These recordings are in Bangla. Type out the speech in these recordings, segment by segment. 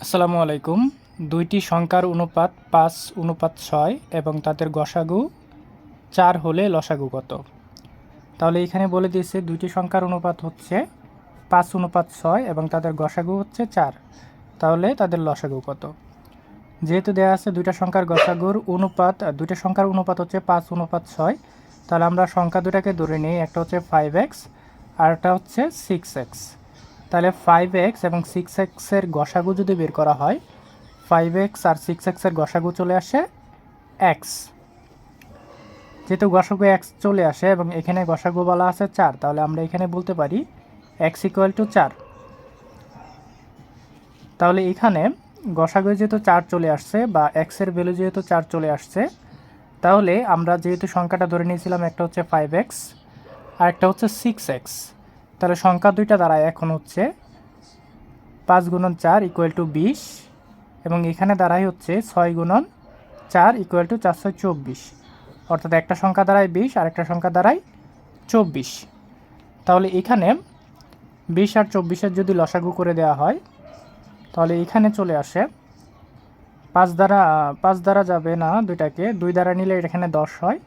আসসালামু আলাইকুম। দুইটি সংখ্যার অনুপাত 5:6 এবং তাদের গসাগু 4 হলে লসাগু কত? তাহলে এখানে বলে দিয়েছে দুইটি সংখ্যার অনুপাত হচ্ছে 5:6 এবং তাদের গসাগু হচ্ছে 4। তাহলে তাদের লসাগু কত? যেহেতু দেওয়া আছে দুইটা সংখ্যার গসাগুর অনুপাত, দুইটা সংখ্যার অনুপাত হচ্ছে 5:6, তাহলে আমরা সংখ্যা দুটাকে ধরে নিই। একটা হচ্ছে 5x আর একটা হচ্ছে 6x। তাহলে 5x এবং 6x এর গসাগু যদি বের করা হয়, 5x আর 6x এর গসাগু চলে আসে x। যেহেতু গসাগু x চলে আসে এবং এখানে গসাগু বলা আছে 4, তাহলে আমরা এখানে বলতে পারি x = 4। তাহলে এখানে গসাগু যেহেতু 4 চলে আসছে বা x এর ভ্যালু যেহেতু 4 চলে আসছে, তাহলে আমরা যেহেতু সংখ্যাটা ধরে নিয়েছিলাম একটা হচ্ছে 5x আর একটা হচ্ছে 6x, তাহলে সংখ্যা দুইটা দাঁড়ায় এখন হচ্ছে 5 × 4 = 20 এবং এখানে দাঁড়ায় হচ্ছে 6 × 4 = 424। অর্থাৎ একটা সংখ্যা দাঁড়ায় 20 আর একটা সংখ্যা দাঁড়ায় 24। তাহলে এখানে 20 আর 24-এর যদি লসাগু করে দেওয়া হয়, তাহলে এখানে চলে আসে 5 দ্বারা যাবে না, দুইটাকে 2 দ্বারা নিলে এখানে 10 হয়,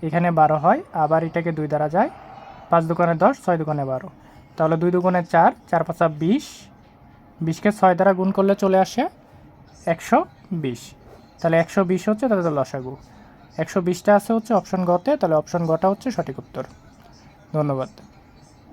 এখানে 12 হয়, আবার এটাকে 2 দ্বারা যায়, 5 দুগুণে 10, 6 দুগুণে 12। তাহলে 2 দুগুণে 4, 4 5 20, 20কে 6 দ্বারা গুণ করলে চলে আসে 120। তাহলে 120 হচ্ছে তাদের লসাগু। 120টা আছে হচ্ছে অপশন গতে, তাহলে অপশন গটা হচ্ছে সঠিক উত্তর। ধন্যবাদ।